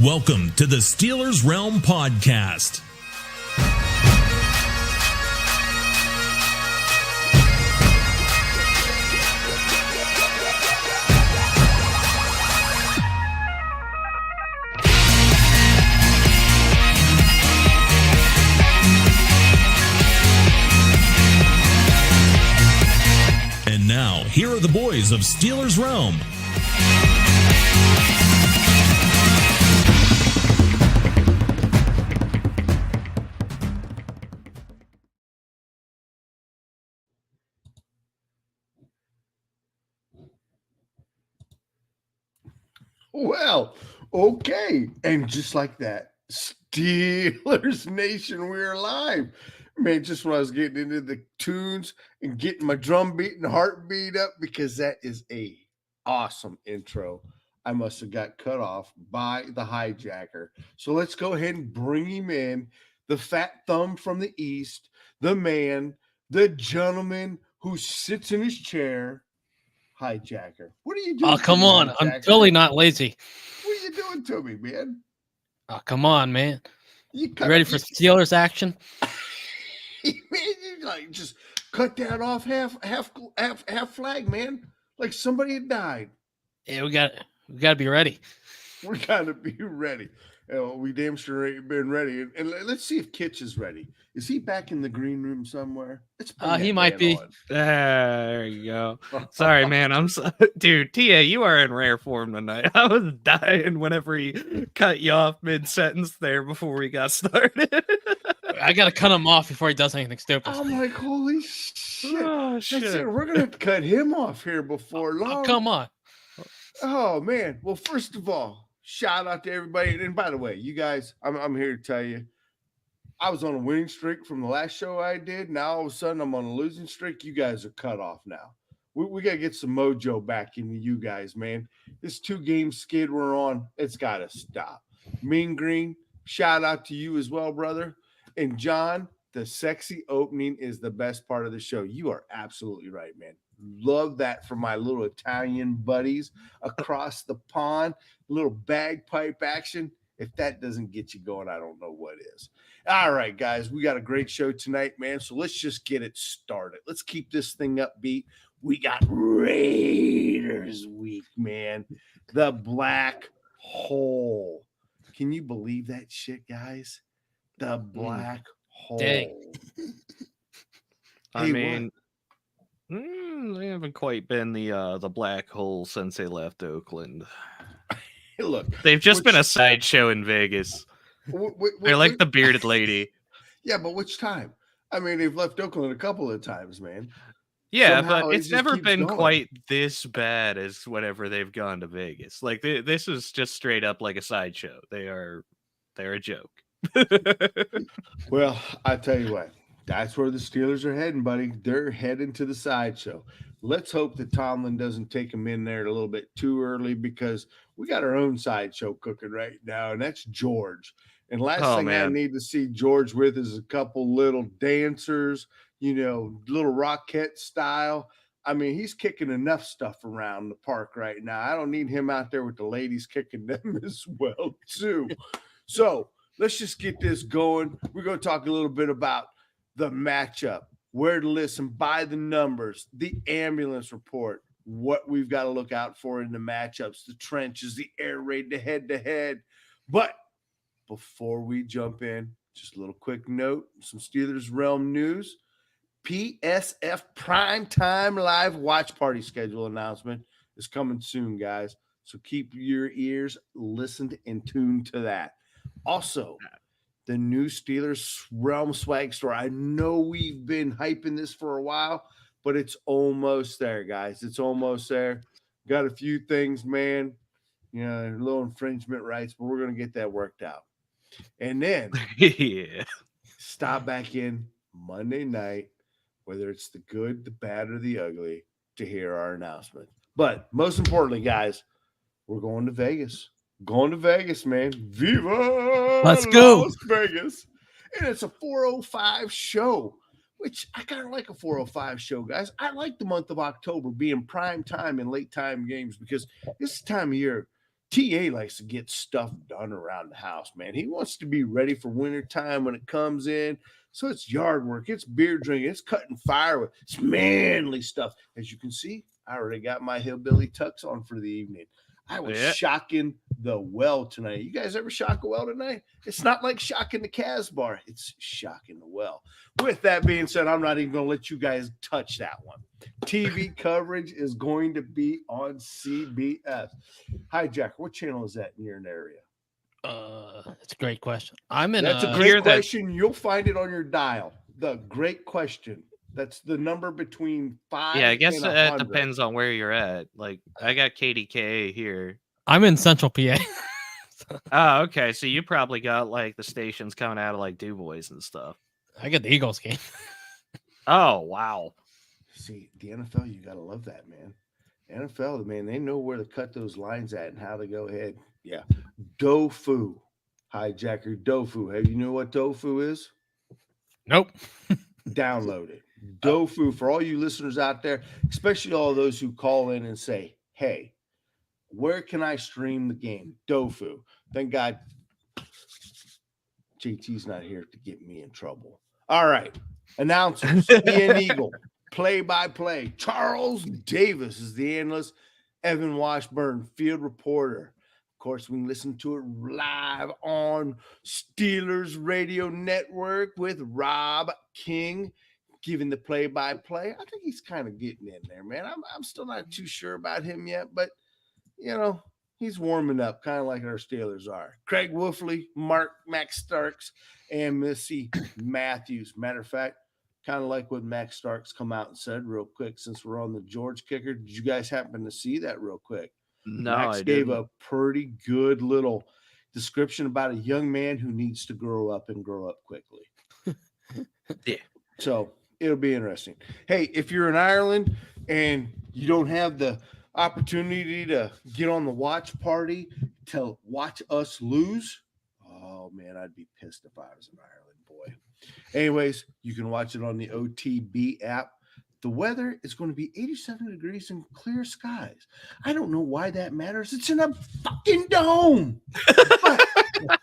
Welcome to the Steelers Realm Podcast. And now, here are the boys of Steelers Realm. Well, okay. And just like that, Steelers Nation, we're live. Man, just when I was getting into the tunes and getting my drum beat and heartbeat up, because that is a awesome intro. I must have got cut off by the hijacker. So let's go ahead and bring him in. The fat thumb from the East, the man, the gentleman who sits in his chair. Hijacker. What are you doing? Oh, come on. Hijacker? I'm totally not lazy. What are you doing to me, man? Oh, come on, man. You ready for Steelers action? Man, you like just cut that off half flag, man. Like somebody had died. Yeah, we got to be ready. We got to be ready. We damn sure ain't been ready. And let's see if Kitch is ready. Is he back in the green room somewhere? He might be. There you go. Sorry, man. Dude, TA, you are in rare form tonight. I was dying whenever he cut you off mid-sentence there before we got started. I got to cut him off before he does anything stupid. I'm like, holy shit. Oh, shit. We're going to have to cut him off here before long. Oh, come on. Oh, man. Well, first of all, shout out to everybody. And by the way, you guys, I'm here to tell you, I was on a winning streak from the last show I did. Now, all of a sudden, I'm on a losing streak. You guys are cut off now. We got to get some mojo back into you guys, man. This 2-game skid we're on, it's got to stop. Mean Green, shout out to you as well, brother. And John, the sexy opening is the best part of the show. You are absolutely right, man. Love that for my little Italian buddies across the pond. Little bagpipe action. If that doesn't get you going, I don't know what is. All right, guys, we got a great show tonight, man. So let's just get it started. Let's keep this thing upbeat. We got Raiders week, man. The black hole. Can you believe that shit, guys? The black hole. Dang. I mean, they haven't quite been the black hole since they left Oakland. Look, they've just been a sideshow in Vegas. They're like the bearded lady. Yeah, but which time? I mean, they've left Oakland a couple of times, man. Yeah, Somehow but it's never been going. quite this bad as whenever they've gone to Vegas. Like this is just straight up like a sideshow. They're a joke. Well, I tell you what, that's where the Steelers are heading, buddy. They're heading to the sideshow. Let's hope that Tomlin doesn't take them in there a little bit too early, because we got our own sideshow cooking right now, and that's George. And last thing I need to see George with is a couple little dancers, little Rockette style. I mean, he's kicking enough stuff around the park right now. I don't need him out there with the ladies kicking them as well, too. So let's just get this going. We're going to talk a little bit about the matchup, where to listen, by the numbers, the ambulance report, what we've got to look out for in the matchups, the trenches, the air raid, the head-to-head. But before we jump in, just a little quick note, some Steelers Realm news. PSF Primetime Live Watch Party schedule announcement is coming soon, guys. So keep your ears listened and tuned to that. Also, the new Steelers Realm swag store. I know we've been hyping this for a while, but it's almost there, guys. It's almost there. Got a few things, man. A little infringement rights, but we're going to get that worked out. And then stop back in Monday night, whether it's the good, the bad, or the ugly, to hear our announcement. But most importantly, guys, we're going to Vegas. Going to Vegas, man. Viva Let's go. Las Vegas. And it's a 4:05 show, which I kind of like a 4:05 show, guys. I like the month of October being prime time and late time games, because this is the time of year TA likes to get stuff done around the house, man. He wants to be ready for winter time when it comes in. So it's yard work, it's beer drinking, it's cutting firewood, it's manly stuff. As you can see, I already got my hillbilly tux on for the evening. I was shocking the well tonight. You guys ever shock a well tonight? It's not like shocking the Casbar. It's shocking the well. With that being said, I'm not even going to let you guys touch that one. TV coverage is going to be on CBS. Hijacker, what channel is that in your area? That's a great question. That's a great question. You'll find it on your dial. The great question. That's the number between 5. Yeah, I guess and that 100. depends on where you're at. Like, I got KDKA here. I'm in Central PA. Oh, okay. So you probably got like the stations coming out of like Du Bois and stuff. I get the Eagles game. Oh, wow. See, the NFL, you got to love that, man. NFL, man, they know where to cut those lines at and how to go ahead. Yeah. Dofu. Hijacker, Dofu. Have you know what Dofu is? Nope. Download it. Dofu, for all you listeners out there, especially all those who call in and say, hey, where can I stream the game? Dofu. Thank God JT's not here to get me in trouble. All right. Announcers, Ian Eagle, play-by-play. Charles Davis is the analyst. Evan Washburn, field reporter. Of course, we can listen to it live on Steelers Radio Network with Rob King giving the play-by-play. I think he's kind of getting in there, man. I'm still not too sure about him yet, but, you know, he's warming up, kind of like our Steelers are. Craig Wolfley, Max Starks, and Missy Matthews. Matter of fact, kind of like what Max Starks come out and said real quick since we're on the George kicker. Did you guys happen to see that real quick? No, Max gave a pretty good little description about a young man who needs to grow up and grow up quickly. Yeah. So it'll be interesting. Hey, if you're in Ireland and you don't have the opportunity to get on the watch party to watch us lose, oh man, I'd be pissed if I was in Ireland, boy. Anyways, you can watch it on the OTB app. The weather is going to be 87 degrees and clear skies. I don't know why that matters. It's in a fucking dome. But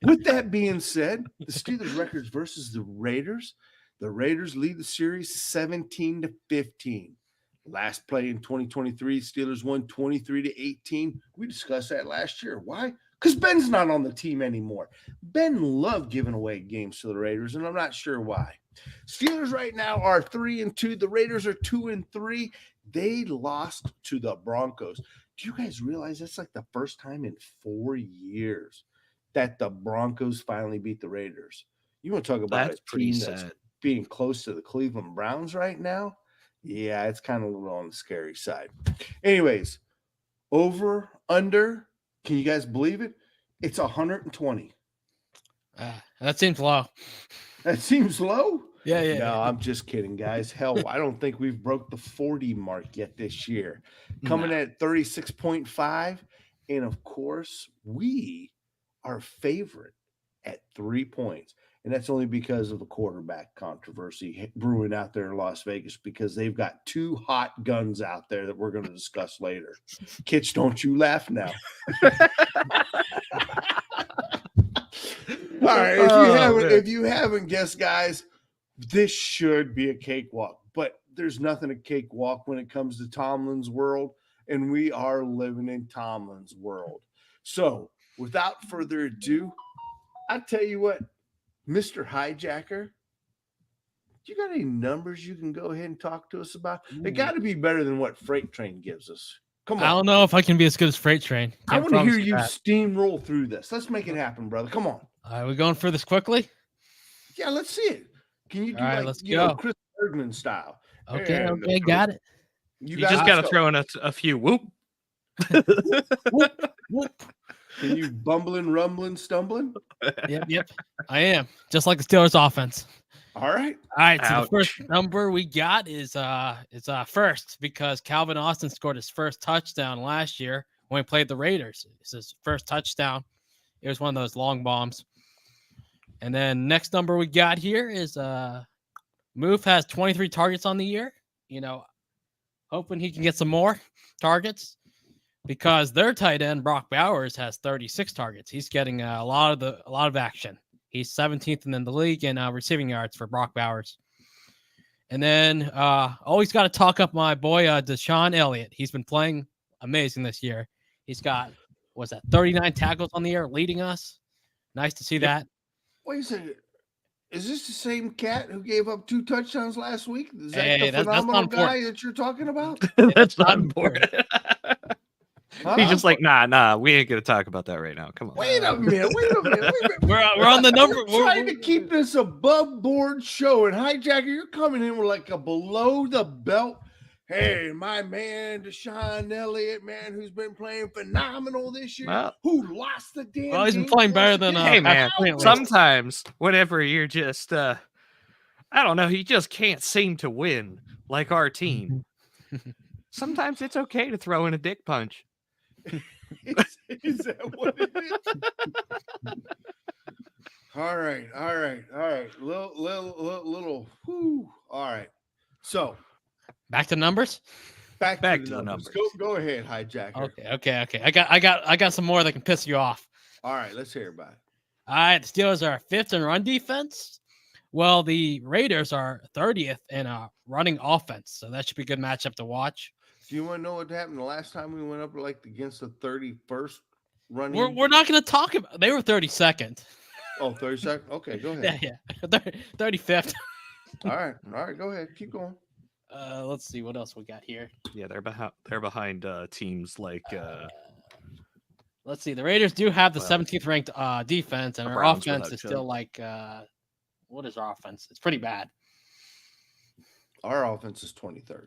with that being said, the Steelers records versus the Raiders. The Raiders lead the series 17-15. Last play in 2023, Steelers won 23-18. We discussed that last year. Why? Because Ben's not on the team anymore. Ben loved giving away games to the Raiders, and I'm not sure why. Steelers right now are 3-2. The Raiders are 2-3. They lost to the Broncos. Do you guys realize that's like the first time in 4 years that the Broncos finally beat the Raiders? You want to talk about a team that's being close to the Cleveland Browns right now? Yeah, it's kind of a little on the scary side. Anyways, over, under, can you guys believe it? It's 120. That seems low. That seems low? Yeah. No, I'm just kidding, guys. Hell, I don't think we've broke the 40 mark yet this year. Coming at 36.5. And, of course, we are favorite at 3 points. And that's only because of the quarterback controversy brewing out there in Las Vegas, because they've got 2 hot guns out there that we're going to discuss later. Kitch, don't you laugh now. All right, if you haven't guessed, guys, this should be a cakewalk. But there's nothing a cakewalk when it comes to Tomlin's world, and we are living in Tomlin's world. So, without further ado, I tell you what, Mr. Hijacker, you got any numbers you can go ahead and talk to us about? They got to be better than what Freight Train gives us. Come on. I don't know if I can be as good as Freight Train. I want to hear you steamroll through this. Let's make it happen, brother. Come on. Are we going for this quickly? Yeah, let's see it. Can you do let's go. Chris Bergman style? Okay, got it. You just got to throw in a few whoop. Whoop. Can you bumbling, rumbling, stumbling? Yep. I am. Just like the Steelers offense. All right. So the first number we got is first, because Calvin Austin scored his first touchdown last year when he played the Raiders. It's his first touchdown. It was one of those long bombs. And then next number we got here is Moof has 23 targets on the year. You know, hoping he can get some more targets. because their tight end Brock Bowers has 36 targets. He's getting a lot of action. He's 17th in the league in receiving yards for Brock Bowers. And then always got to talk up my boy Deshaun Elliott. He's been playing amazing this year. He's got 39 tackles on the year, leading us. Nice to see that. Wait a second. Is this the same cat who gave up 2 touchdowns last week? Is that Hey, the that's phenomenal not guy important. that you're talking about? That's not important. Huh? He's just like, nah, we ain't gonna talk about that right now. Come on. Wait a minute. We're on the number. We're trying to keep this above board show, and Hijacker, you're coming in with like a below the belt. Hey, my man, Deshaun Elliott, man, who's been playing phenomenal this year, Well, who lost the damn Well, he's been game playing for better us than again. hey man, Patrick Quinn. sometimes whenever you're just I don't know, you just can't seem to win like our team. Sometimes it's okay to throw in a dick punch. Is that what it is? All right. Little. Whew. All right. So Back to numbers. back Back to to the the numbers. numbers. Go ahead, Hijacker. Okay. I got some more that can piss you off. All right, let's hear about it. All right, the Steelers are 5th in run defense. Well, the Raiders are 30th in running offense, so that should be a good matchup to watch. Do you want to know what happened the last time we went up like against the 31st running? We're not going to talk about. They were 32nd. Oh, 32nd? Okay, go ahead. Yeah. 35th. All right, go ahead. Keep going. Let's see what else we got here. Yeah, they're behind teams like Let's see. The Raiders do have the Well, 17th ranked defense, and the our Browns offense without is Chubb. still like what is our offense? It's pretty bad. Our offense is 23rd.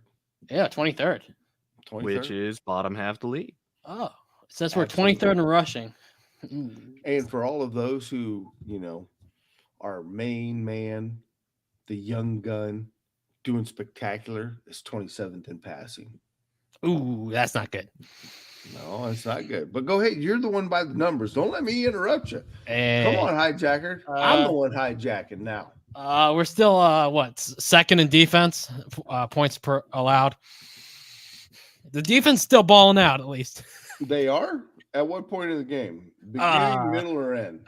Yeah, 23rd. 23rd? which is bottom half the league. Oh, it says we're Absolutely. 23rd in rushing. And for all of those who, our main man, the young gun, doing spectacular, is 27th in passing. Ooh, that's not good. No, it's not good. But go ahead. You're the one by the numbers. Don't let me interrupt you. Come on, hijacker. I'm the one hijacking now. We're still second in defense, points per allowed. The defense still balling out at least. They are? At what point of the game? Beginning, middle, or end?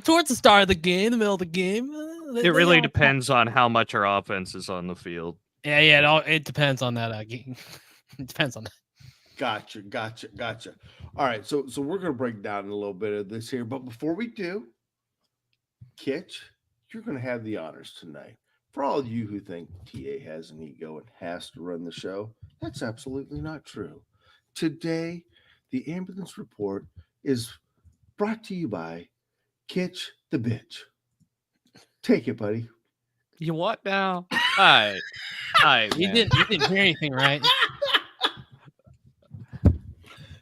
Towards the start of the game, the middle of the game. It really depends on how much our offense is on the field. Yeah. It depends on that game. It depends on that. Gotcha. All right, so we're gonna break down a little bit of this here, but before we do, Kitch, you're gonna have the honors tonight. For all of you who think TA has an ego and has to run the show, that's absolutely not true. Today, the ambulance report is brought to you by Kitch the Bitch. Take it, buddy. You what now? Hi. You didn't hear anything, right?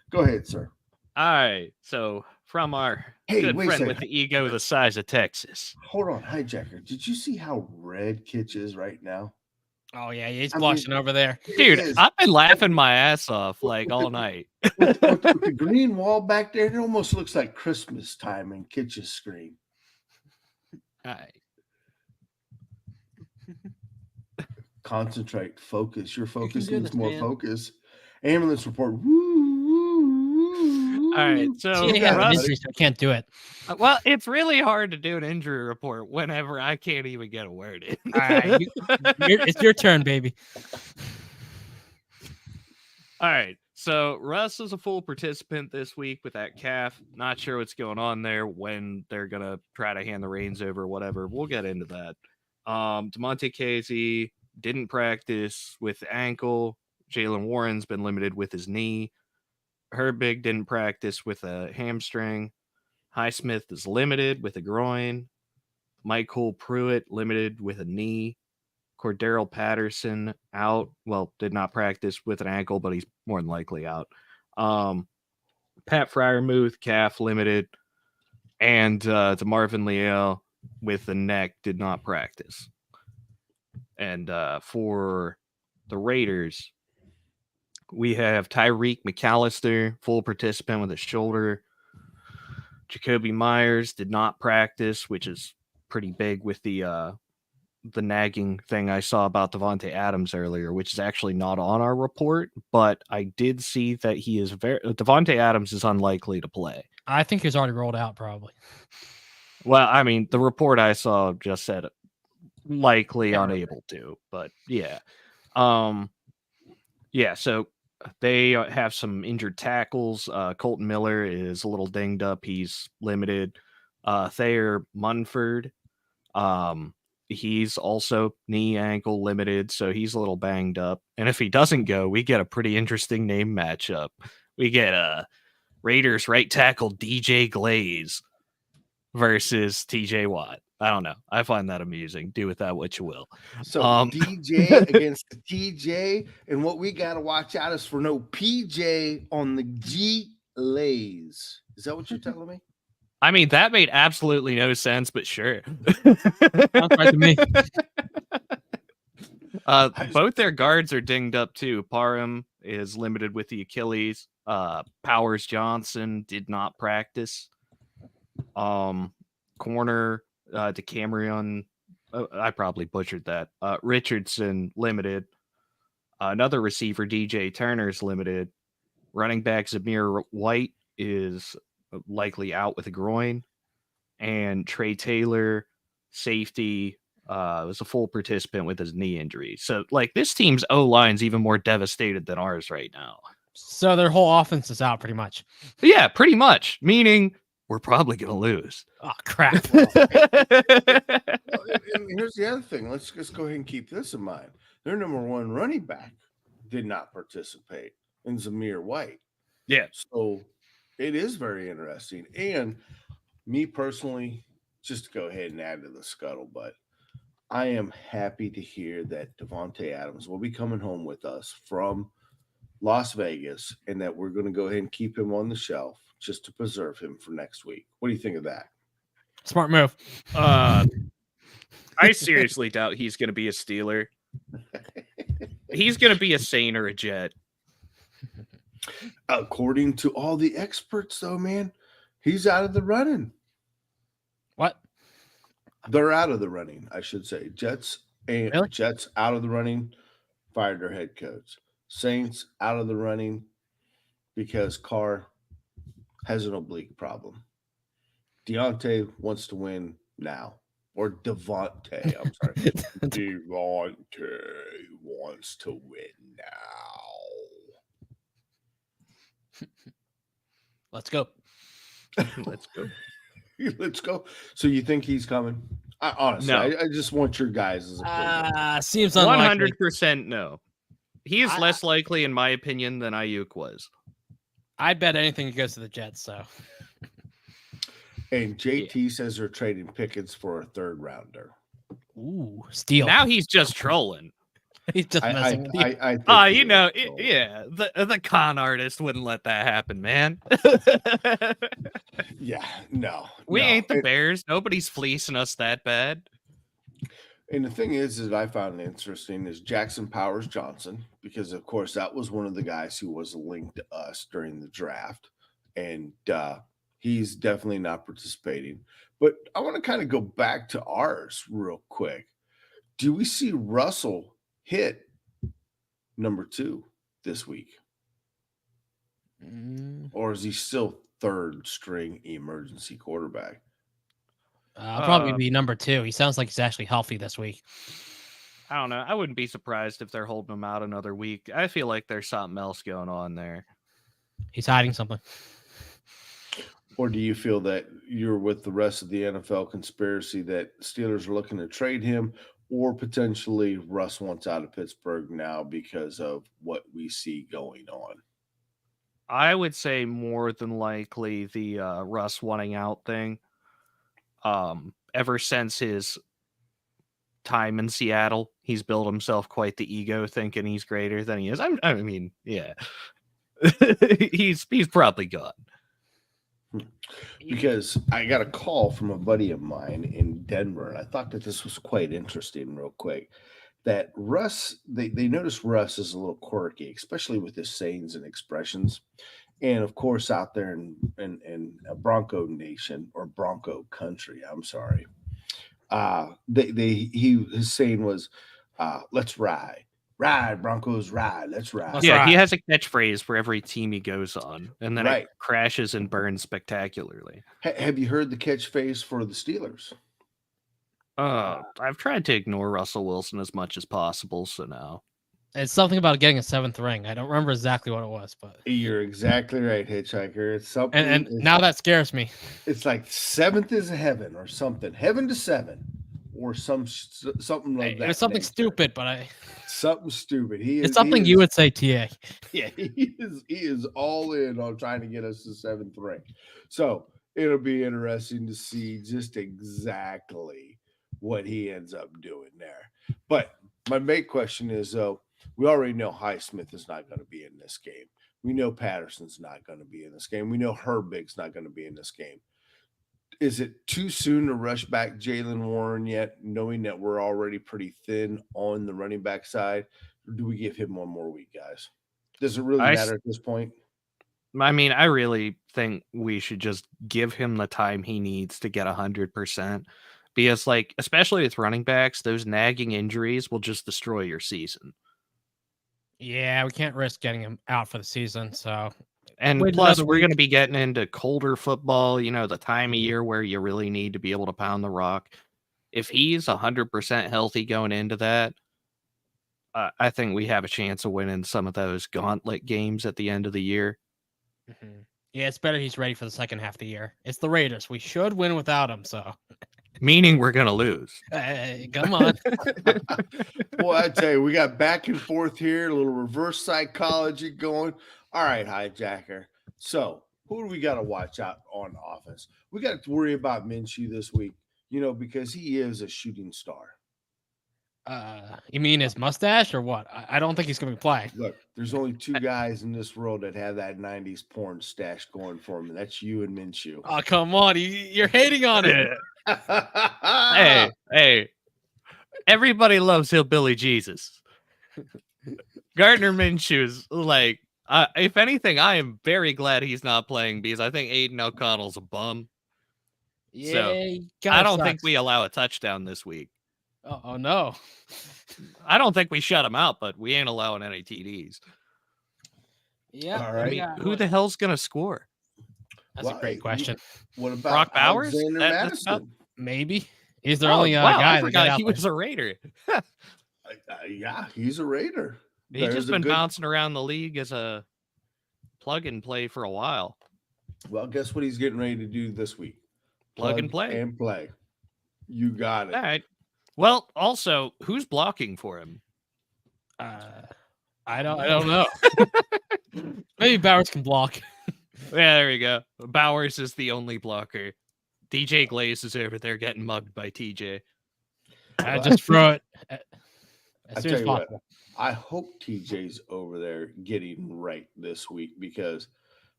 Go ahead, sir. All right. So from our Hey, good wait a friend with second. the ego the size of Texas. Hold on, hijacker. Did you see how red Kitch is right now? Oh yeah, he's I mean, blushing over there. Dude, It is. I've been laughing my ass off like all night. with the green wall back there, it almost looks like Christmas time in Kitch's screen. All right. Concentrate, focus. Your focus do needs this, more man. focus. Ambulance report. Woo. All right. So See, I have an Russ, injury, so I can't do it. well, it's really hard to do an injury report whenever I can't even get a word in. All right, it's your turn, baby. All right. So Russ is a full participant this week with that calf. Not sure what's going on there, when they're going to try to hand the reins over, whatever. We'll get into that. DeMonte Casey didn't practice with the ankle. Jalen Warren's been limited with his knee. Herbig didn't practice with a hamstring. Highsmith is limited with a groin. Michael Pruitt limited with a knee. Cordero Patterson out. Well, did not practice with an ankle, but he's more than likely out. Pat Freiermuth, calf limited. And DeMarvin Leal with the neck did not practice. And for the Raiders, we have Tyreek McAllister, full participant with a shoulder. Jacoby Myers did not practice, which is pretty big with the the nagging thing I saw about Devontae Adams earlier, which is actually not on our report, but I did see that Devontae Adams is unlikely to play. I think he's already rolled out, probably. Well, I mean, the report I saw just said likely unable to, but yeah. Yeah, so they have some injured tackles. Colton Miller is a little dinged up. He's limited. Thayer Munford, he's also knee ankle limited, so he's a little banged up. And if he doesn't go, we get a pretty interesting name matchup. We get Raiders right tackle DJ Glaze versus TJ Watt. I don't know. I find that amusing. Do with that what you will. So DJ against the TJ, and what we got to watch out is for no PJ on the G lays. Is that what you're telling me? I mean, that made absolutely no sense, but sure. Sounds right to me. Both their guards are dinged up too. Parham is limited with the Achilles. Powers Johnson did not practice. Corner DeCamerion, I probably butchered that. Richardson limited. Another receiver, DJ Turner's limited. Running back Zamir White is likely out with a groin. And Trey Taylor, safety, was a full participant with his knee injury. So, like, this team's O-line's even more devastated than ours right now. So their whole offense is out, pretty much. Yeah, pretty much. Meaning we're probably going to lose. Oh, crap. And here's the other thing. Let's just go ahead and keep this in mind. Their number one running back did not participate in Zamir White. Yeah. So it is very interesting. And me personally, just to go ahead and add to the scuttlebutt, I am happy to hear that Devontae Adams will be coming home with us from Las Vegas and that we're going to go ahead and keep him on the shelf just to preserve him for next week. What do you think of that? Smart move. I seriously doubt he's going to be a Steeler. He's going to be a Saint or a Jet. According to all the experts, though, man, he's out of the running. What? They're out of the running, I should say. Jets out of the running, fired their head coach. Saints out of the running because Carr has an oblique problem. Deontay wants to win now. Or Devontae, I'm sorry. Devontae wants to win now. Let's go. Let's go. Let's go. So you think he's coming? Honestly, No. I just want your guys' opinion. Seems unlikely. 100% no. He is less likely, in my opinion, than Ayuk was. I'd bet anything he goes to the Jets, so. And JT says they're trading Pickens for a third rounder. Ooh, steal. Now he's just trolling. He's just messing with you. I think the con artist wouldn't let that happen, man. Yeah, no. We ain't the Bears. Nobody's fleecing us that bad. And the thing is that I found interesting is Jackson Powers Johnson, because of course that was one of the guys who was linked to us during the draft, and he's definitely not participating. But I want to kind of go back to ours real quick. Do we see Russell hit number 2 this week? Or is he still third string emergency quarterback? Probably be number 2. He sounds like he's actually healthy this week. I don't know. I wouldn't be surprised if they're holding him out another week. I feel like there's something else going on there. He's hiding something. Or do you feel that you're with the rest of the NFL conspiracy that Steelers are looking to trade him, or potentially Russ wants out of Pittsburgh now because of what we see going on? I would say more than likely the Russ wanting out thing. Ever since his time in Seattle, he's built himself quite the ego, thinking he's greater than he is. I mean, yeah, he's probably gone. Because I got a call from a buddy of mine in Denver, and I thought that this was quite interesting real quick, that Russ, they noticed Russ is a little quirky, especially with his sayings and expressions. And of course, out there in Bronco Nation or Bronco country, I'm sorry, his saying was, let's ride. Ride, Broncos, ride. Let's ride. Let's Yeah, ride. he has a catchphrase for every team he goes on, and then Right. it crashes and burns spectacularly. Have you heard the catchphrase for the Steelers? I've tried to ignore Russell Wilson as much as possible, so no. It's something about getting a 7th ring. I don't remember exactly what it was, but You're exactly right, Hitchhiker. It's something. and now that scares me. It's like 7th is heaven or something. Heaven to 7 or something like that. It was something nature. stupid, but Something stupid. it's something you would say, TA. Yeah, he is all in on trying to get us the 7th ring. So it'll be interesting to see just exactly what he ends up doing there. But my main question is, though, we already know Highsmith is not going to be in this game. We know Patterson's not going to be in this game. We know Herbig's not going to be in this game. Is it too soon to rush back Jalen Warren yet, knowing that we're already pretty thin on the running back side? Or do we give him one more week, guys? Does it really matter at this point? I mean, I really think we should just give him the time he needs to get 100%. Because, like, especially with running backs, those nagging injuries will just destroy your season. Yeah, we can't risk getting him out for the season. So, and wait plus, another we're week. going to be getting into colder football, the time of year where you really need to be able to pound the rock. If he's 100% healthy going into that, I think we have a chance of winning some of those gauntlet games at the end of the year. Mhm. Yeah, it's better he's ready for the second half of the year. It's the Raiders. We should win without him. So, Meaning we're going to lose. Come on. Boy, I tell you, we got back and forth here, a little reverse psychology going. All right, Hijacker. So, who do we got to watch out on offense? We got to worry about Minshew this week, because he is a shooting star. You mean his mustache or what? I don't think he's going to be playing. Look, there's only 2 guys in this world that have that 90s porn stash going for them, and that's you and Minshew. Oh, come on. You're hating on it. Hey. Everybody loves Hillbilly Jesus. Gardner Minshew's like, if anything, I am very glad he's not playing because I think Aiden O'Connell's a bum. Yeah, so, I don't think we allow a touchdown this week. Oh, no. I don't think we shut him out, but we ain't allowing any TDs. Yeah. All right. I mean, who the hell's going to score? That's a great question. What about Brock Bowers? Alexander Madison? Maybe. He's the only guy I forgot he was a Raider. Yeah, he's a Raider. He's just been bouncing around the league as a plug and play for a while. Well, guess what he's getting ready to do this week? Plug and play. And play. You got it. All right. Well, also, who's blocking for him? I don't know. Maybe Bowers can block. Yeah, there you go. Bowers is the only blocker. DJ Glaze is over there getting mugged by TJ. I just throw it as soon as possible. I hope TJ's over there getting right this week because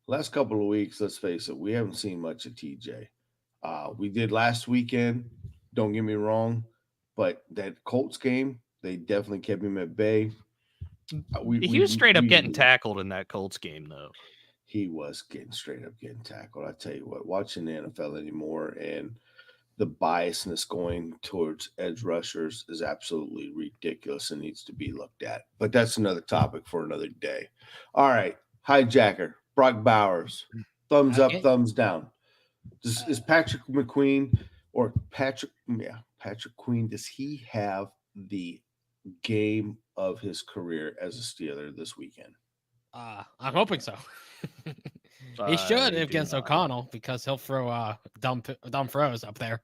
last couple of weeks, let's face it, we haven't seen much of TJ. We did last weekend, don't get me wrong, but that Colts game, they definitely kept him at bay. He was straight up getting tackled in that Colts game, though. He was straight up getting tackled. I tell you what, watching the NFL anymore and the biasness going towards edge rushers is absolutely ridiculous and needs to be looked at. But that's another topic for another day. All right, Hijacker, Brock Bowers, thumbs up, thumbs down. Is Patrick Queen, does he have the game of his career as a Steeler this weekend? I'm hoping so. He should against O'Connell because he'll throw dumb throws up there.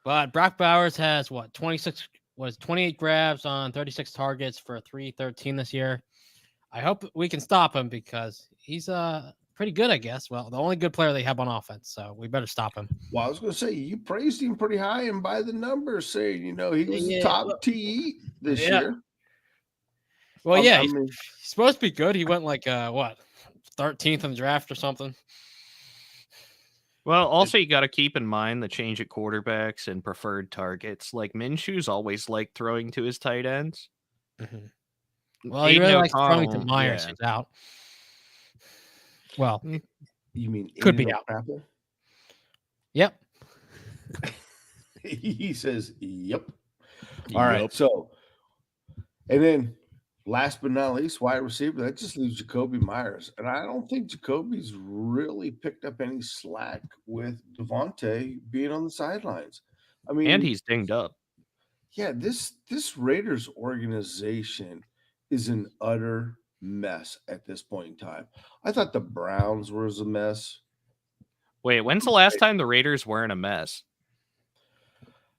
But Brock Bowers has 28 grabs on 36 targets for 313 this year. I hope we can stop him because he's pretty good, I guess. Well, the only good player they have on offense, so we better stop him. Well, I was going to say, you praised him pretty high and by the numbers, saying, he was the top TE this year. Well, he's supposed to be good. He went 13th in the draft or something. Well, also you got to keep in mind the change at quarterbacks and preferred targets. Like Minshew's always liked throwing to his tight ends. Mm-hmm. Well, he really likes throwing to Myers. He's out. Well, you mean could be out. Apple? Yep. He says, "Yep." All right. So, and then last but not least, wide receiver, that just leaves Jacoby Myers. And I don't think Jacoby's really picked up any slack with Devontae being on the sidelines. I mean, And he's dinged up. yeah, this Raiders organization is an utter mess at this point in time. I thought the Browns was a mess. Wait, when's the last time the Raiders weren't a mess?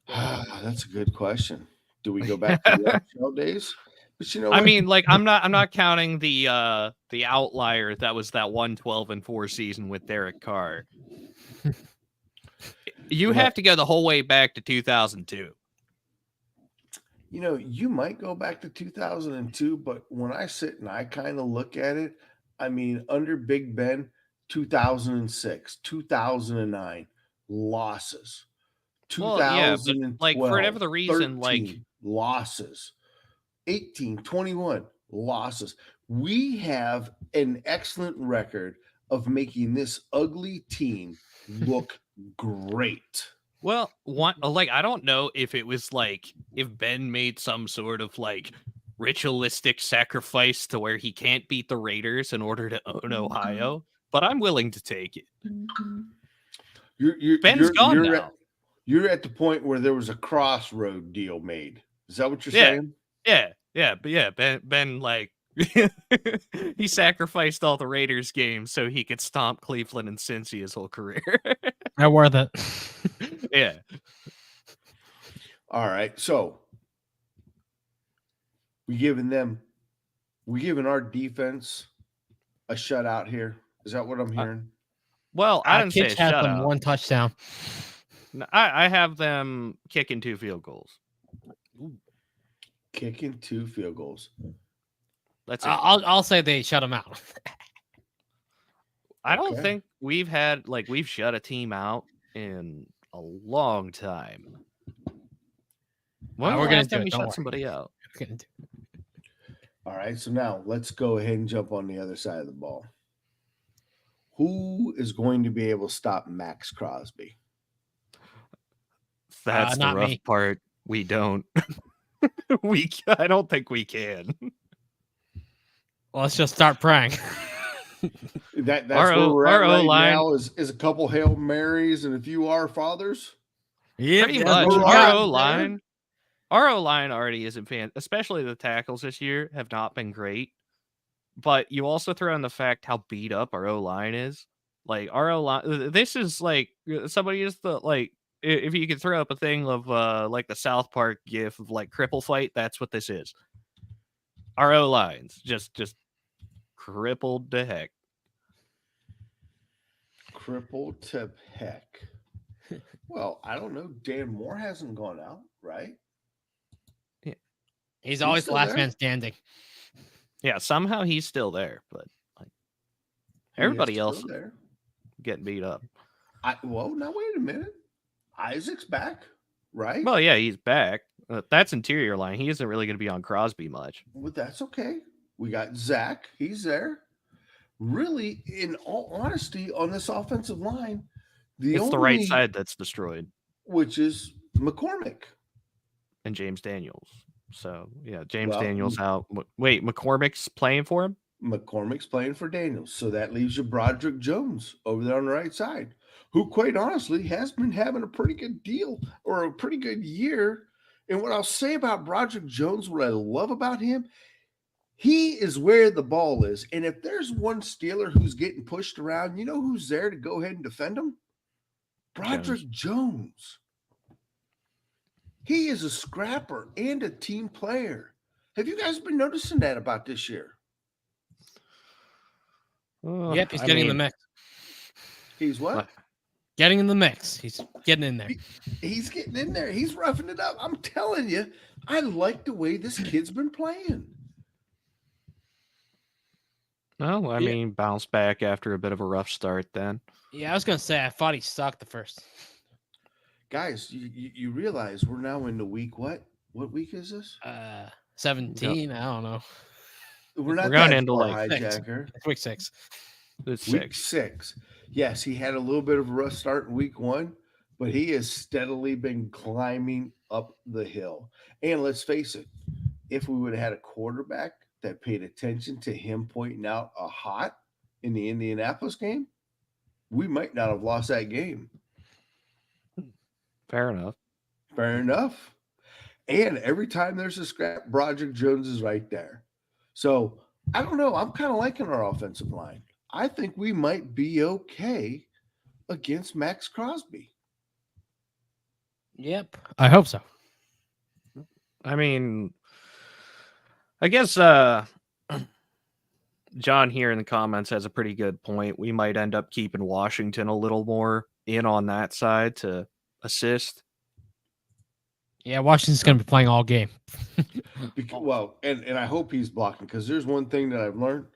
That's a good question. Do we go back to the NFL days? But you know, I what? mean, like I'm not counting the outlier that was that 1-12-4 season with Derek Carr. You have to go the whole way back to 2002. You know, you might go back to 2002, but when I sit and I kind of look at it, I mean, under Big Ben, 2006, 2009, losses. Well, yeah, but 2012, like for whatever the reason, 13, like losses. 18, 21, losses. We have an excellent record of making this ugly team look great. well, like I don't know if it was like if Ben made some sort of like ritualistic sacrifice to where he can't beat the Raiders in order to own Ohio, but I'm willing to take it. Ben's gone now. You're at the point where there was a crossroad deal made. Is that what you're saying? Ben like he sacrificed all the Raiders games so he could stomp Cleveland and Cincy his whole career. Not worth it. Yeah. All right. So we giving our defense a shutout here. Is that what I'm hearing? Well, I didn't say a Kitch has them shutout. one touchdown. No, I have them kicking 2 field goals. Kicking 2 field goals. That's it. I'll say they shut him out. I don't think we've shut a team out in a long time. When we're gonna do time it, we don't shut worry. somebody out? All right. So now let's go ahead and jump on the other side of the ball. Who is going to be able to stop Max Crosby? That's the not rough me. part. We don't. I don't think we can. Well, let's just start praying. That's where we're at our right O-line now is a couple Hail Marys and a few Our Fathers. Yeah, Pretty much. we're Our right O-line. Our O-line already isn't especially the tackles this year have not been great. But you also throw in the fact how beat up our O-line is. Like our O-line, this is like somebody is the like if you could throw up a thing of like the South Park gif of like cripple fight, that's what this is. Our O-lines just crippled to heck. Crippled to heck. Well, I don't know. Dan Moore hasn't gone out, right? He's always the still last there? man standing. Yeah, somehow he's still there, but like everybody He is else still there. getting beat up. Well, now wait a minute. Isaac's back, right? Well, yeah, he's back. That's interior line. He isn't really going to be on Crosby much. Well, that's okay. We got Zach. He's there. Really, in all honesty, on this offensive line, It's the right side that's destroyed. which is McCormick. And James Daniels. So, yeah, James Daniels out. Wait, McCormick's playing for him? McCormick's playing for Daniels. So that leaves you Broderick Jones over there on the right side, who quite honestly has been having a pretty good deal or a pretty good year. And what I'll say about Broderick Jones, what I love about him, he is where the ball is. And if there's one Steeler who's getting pushed around, you know who's there to go ahead and defend him? Broderick Jones. He is a scrapper and a team player. Have you guys been noticing that about this year? Yep, he's getting in the mix. He's what? Getting in the mix. He's getting in there. He's getting in there. He's roughing it up. I'm telling you, I like the way this kid's been playing. Well, I mean, bounce back after a bit of a rough start then. Yeah, I was going to say, I thought he sucked the first. Guys, you realize we're now into week what? What week is this? 17. I don't know. We're not going that into far, like hijacker. It's week 6. It's Week 6. Yes, he had a little bit of a rough start in week 1, but he has steadily been climbing up the hill. And let's face it, if we would have had a quarterback that paid attention to him pointing out a hot in the Indianapolis game, we might not have lost that game. Fair enough. Fair enough. And every time there's a scrap, Broderick Jones is right there. So I don't know. I'm kind of liking our offensive line. I think we might be okay against Max Crosby. Yep. I hope so. I mean, I guess John here in the comments has a pretty good point. We might end up keeping Washington a little more in on that side to assist. Yeah, Washington's going to be playing all game. Well, and I hope he's blocking, because there's one thing that I've learned.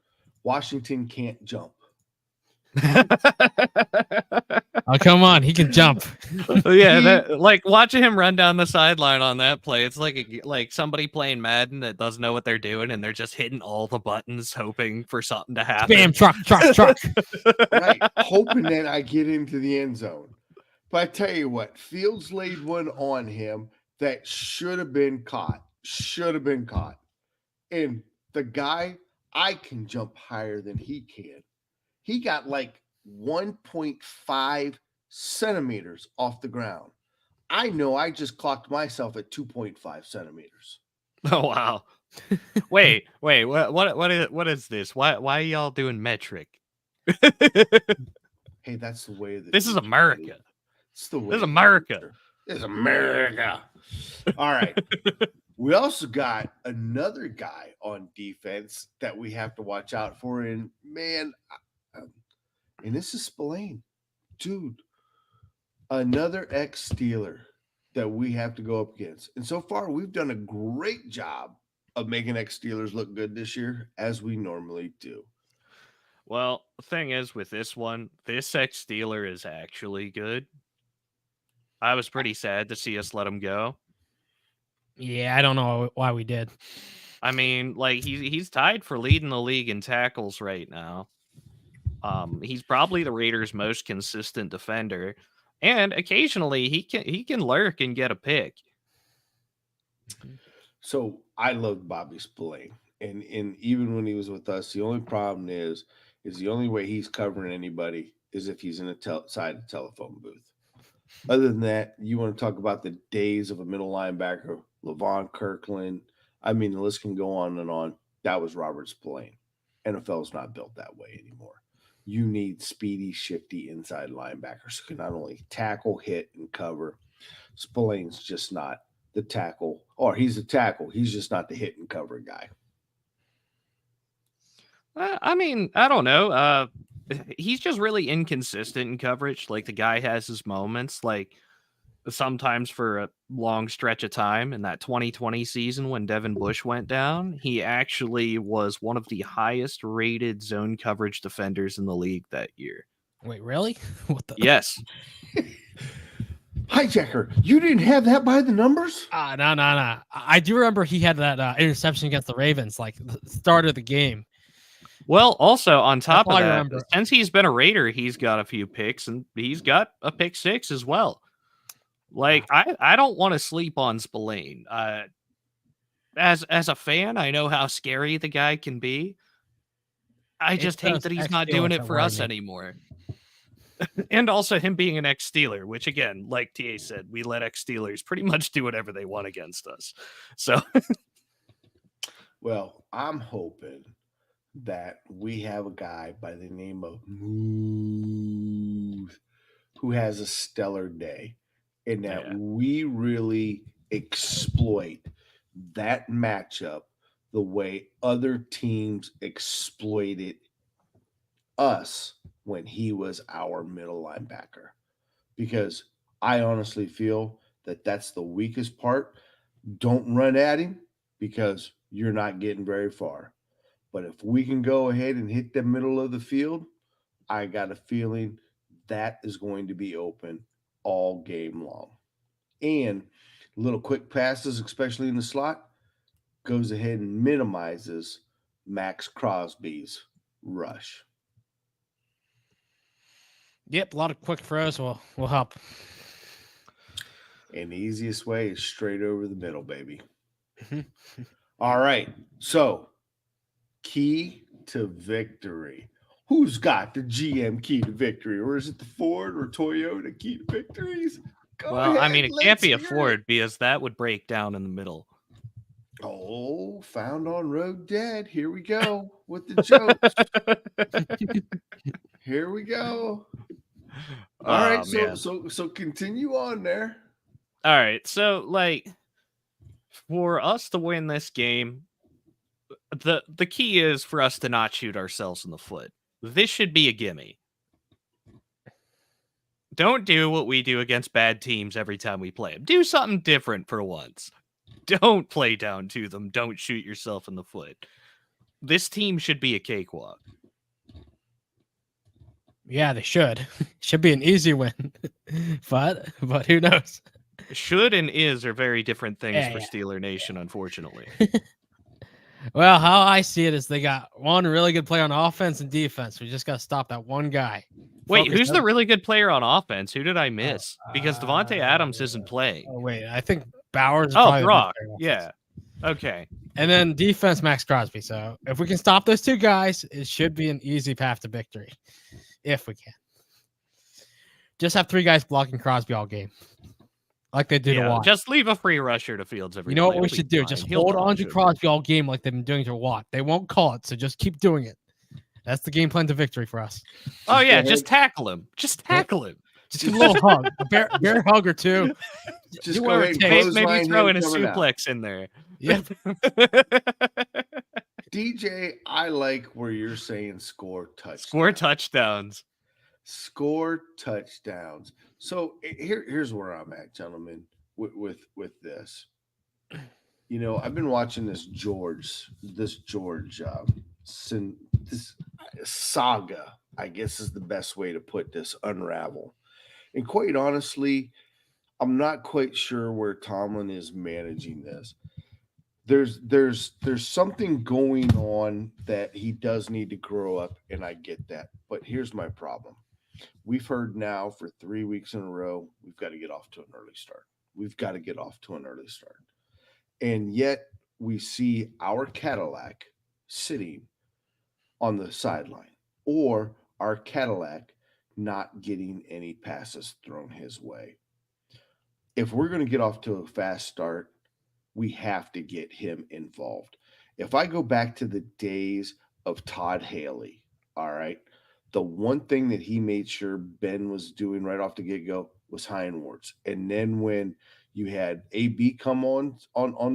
Washington can't jump. Oh, come on. He can jump. Yeah, like watching him run down the sideline on that play, it's like somebody playing Madden that doesn't know what they're doing, and they're just hitting all the buttons, hoping for something to happen. Spam, truck. Right, hoping that I get into the end zone. But I tell you what, Fields laid one on him that should have been caught. And the guy, I can jump higher than he can. He got like 1.5 centimeters off the ground. I know I just clocked myself at 2.5 centimeters. Oh, wow. Wait, what is this? Why are y'all doing metric? Hey, that's the way that this is America. It's the way. This is America. This is America. All right. We also got another guy on defense that we have to watch out for. And man, and this is Spillane. Dude, another ex-Steeler that we have to go up against. And so far, we've done a great job of making ex-Steelers look good this year, as we normally do. Well, the thing is with this one, this ex-Steeler is actually good. I was pretty sad to see us let him go. Yeah, I don't know why we did. I mean, like he's tied for leading the league in tackles right now. He's probably the Raiders' most consistent defender, and occasionally he can lurk and get a pick. So I loved Bobby Spillane, and even when he was with us, the only problem is the only way he's covering anybody is if he's in a side of telephone booth. Other than that, you want to talk about the days of a middle linebacker, Levon Kirkland. I mean, the list can go on and on. That was Robert Spillane. NFL's not built that way anymore. You need speedy, shifty inside linebackers who can not only tackle, hit, and cover. Spillane's just not the tackle, or he's a tackle. He's just not the hit and cover guy. I mean, I don't know. He's just really inconsistent in coverage. Like the guy has his moments, like sometimes for a long stretch of time in that 2020 season when Devin Bush went down, he actually was one of the highest rated zone coverage defenders in the league that year. Wait, really? What the? Yes. Hijacker, you didn't have that by the numbers? No. I do remember he had that interception against the Ravens, like the start of the game. Well, also on top of that, remember. since he's been a Raider, he's got a few picks, and he's got a pick 6 as well. Like I don't want to sleep on Spillane. As a fan, I know how scary the guy can be. I just hate that he's not doing it for us anymore. And also him being an ex-Steeler, which again, like TA said, we let ex-Steelers pretty much do whatever they want against us. So, well, I'm hoping that we have a guy by the name of Moose who has a stellar day, and that we really exploit that matchup the way other teams exploited us when he was our middle linebacker. Because I honestly feel that that's the weakest part. Don't run at him because you're not getting very far. But if we can go ahead and hit the middle of the field, I got a feeling that is going to be open all game long. And little quick passes, especially in the slot, goes ahead and minimizes Max Crosby's rush. Yep, a lot of quick throws will help. And the easiest way is straight over the middle, baby. All right. So, key to victory. Who's got the GM key to victory? Or is it the Ford or Toyota key to victories? Go Well, ahead, I mean, it can't let's be a hear Ford it. because that would break down in the middle. Oh, found on road dead. Here we go with the jokes. Here we go. All right, man. so continue on there. All right, so like for us to win this game, the key is for us to not shoot ourselves in the foot. This should be a gimme. Don't do what we do against bad teams every time we play them. Do something different for once. Don't play down to them. Don't shoot yourself in the foot. This team should be a cakewalk. Yeah, they should. Should be an easy win. but who knows? Should and is are very different things Yeah, for yeah. Steeler Nation, unfortunately. Well, how I see it is they got one really good player on offense and defense. We just got to stop that one guy. Wait, Focus who's on- the really good player on offense? Who did I miss? Because Devontae Adams isn't playing. Oh, wait. I think Bowers is Oh, probably the best Brock. player on Yeah. offense. Okay. And then defense, Max Crosby. So if we can stop those two guys, it should be an easy path to victory. If we can. Just have three guys blocking Crosby all game. Like they do to Watt. Just leave a free rusher to Fields every You know play. what we It'll be should do? fine. Just He'll hold dodge on to it. Crosby all game like they've been doing to Watt. They won't call it, so just keep doing it. That's the game plan to victory for us. Oh, yeah, go just tackle him. Just tackle him. Just give a little hug, a bear hug or two. Just Do go whatever ahead it and takes. close Maybe line throw him in a coming out. suplex in there. Yep. DJ, I like where you're saying score touchdowns. Score touchdowns. Score touchdowns. So here's where I'm at, gentlemen, with this. You know, I've been watching this George this saga, I guess is the best way to put this, unravel. And quite honestly, I'm not quite sure where Tomlin is managing this. There's something going on that he does need to grow up, and I get that. But here's my problem. We've heard now for 3 weeks in a row, we've got to get off to an early start. We've got to get off to an early start. And yet we see our Cadillac sitting on the sideline, or our Cadillac not getting any passes thrown his way. If we're going to get off to a fast start, we have to get him involved. If I go back to the days of Todd Haley, all right, the one thing that he made sure Ben was doing right off the get-go was hindwards. And then when you had AB come on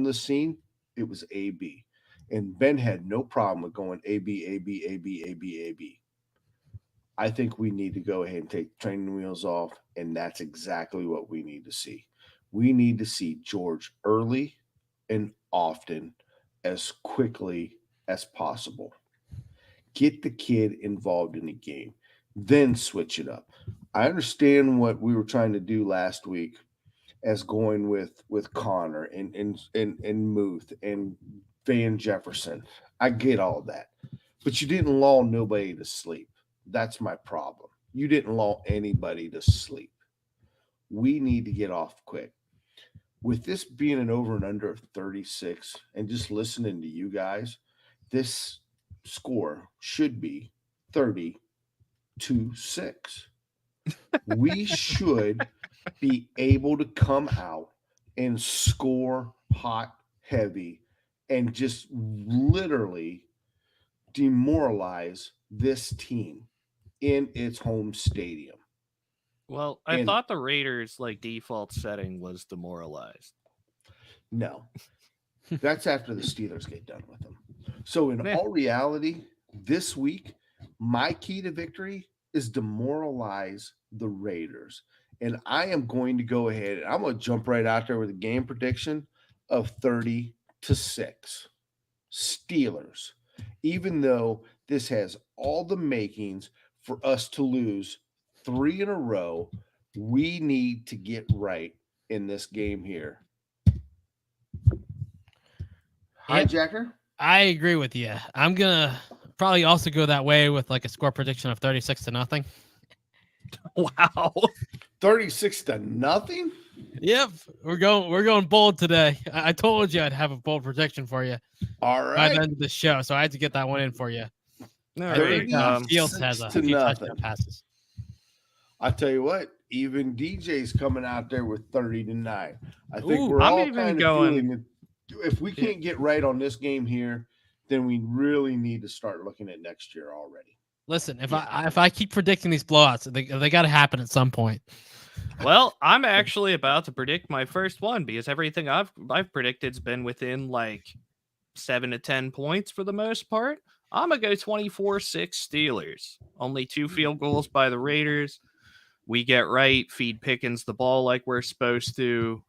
the scene, it was AB. And Ben had no problem with going AB, AB, AB, AB, AB. I think we need to go ahead and take training wheels off, and that's exactly what we need to see. We need to see George early and often, as quickly as possible. Get the kid involved in the game, then switch it up. I understand what we were trying to do last week as going with Connor and Muth and Van Jefferson. I get all that. But you didn't lull nobody to sleep. That's my problem. You didn't lull anybody to sleep. We need to get off quick. With this being an over and under of 36, and just listening to you guys, this score should be 30-6. We should be able to come out and score hot, heavy, and just literally demoralize this team in its home stadium. Well, I thought the Raiders' default setting was demoralized. No, that's after the Steelers get done with them. So in all reality, this week, my key to victory is demoralize the Raiders. And I am going to go ahead and I'm going to jump right out there with a game prediction of 30-6 Steelers. Even though this has all the makings for us to lose 3 in a row, we need to get right in this game here. Hijacker? I agree with you. I'm going to probably also go that way with a score prediction of 36-0. Wow. 36-0? Yep, we're going bold today. I told you I'd have a bold prediction for you All by the right. end of the show, so I had to get that one in for you. All I right. think Fields has a 36 to few nothing. touchdown passes. I tell you what, even DJ's coming out there with 30-9. I think Ooh, we're I'm all even kind of going- feeling that if we can't get right on this game here, then we really need to start looking at next year already. Listen, if I keep predicting these blowouts, they got to happen at some point. Well, I'm actually about to predict my first one because everything I've predicted's been within like 7 to 10 points for the most part. I'm gonna go 24-6 Steelers. Only 2 field goals by the Raiders. We get right, feed Pickens the ball like we're supposed to.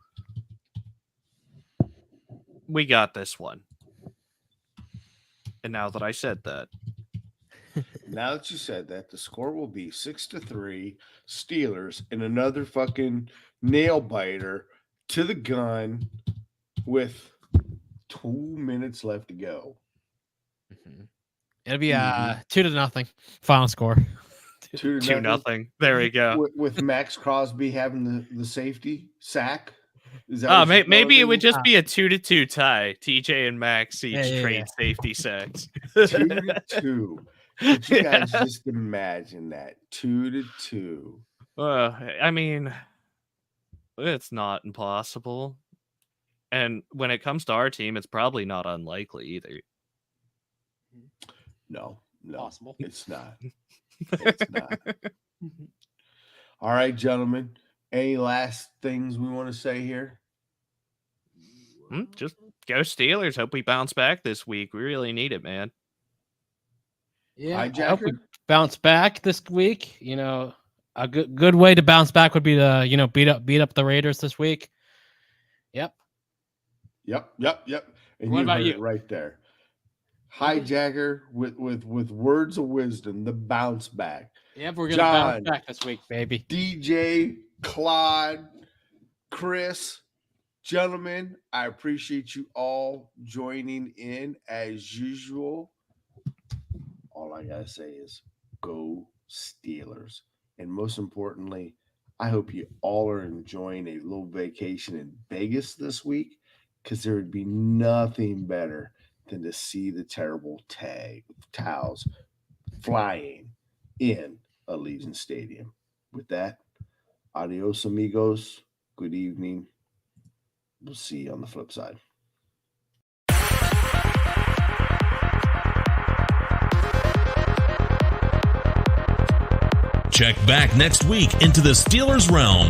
We got this one. And now that I said that, Now that you said that, the score will be 6-3 Steelers and another fucking nail biter to the gun with 2 minutes left to go. It'll be 2-0 final score. 2-0. There we go. With Max Crosby having the safety sack. Is that Maybe it would just be a 2-2 tie. TJ and Max each Yeah. trade safety sacks. 2-2. Could you guys just imagine that? 2-2. I mean, it's not impossible. And when it comes to our team, it's probably not unlikely either. No, Possible. it's not. It's not. All right, gentlemen. Any last things we want to say here? Just go Steelers. Hope we bounce back this week. We really need it, man. Yeah, I Hijacker? hope we bounce back this week. You know, a good way to bounce back would be to beat up the Raiders this week. Yep. And What about heard you? it right there. Hijacker with words of wisdom, the bounce back. Yep, we're gonna John. bounce back this week, baby. DJ, Claude, Chris, gentlemen, I appreciate you all joining in as usual. All I gotta say is go Steelers. And most importantly, I hope you all are enjoying a little vacation in Vegas this week, because there would be nothing better than to see the terrible towels flying in Allegiant Stadium. With that, adios, amigos. Good evening. We'll see you on the flip side. Check back next week into the Steelers realm.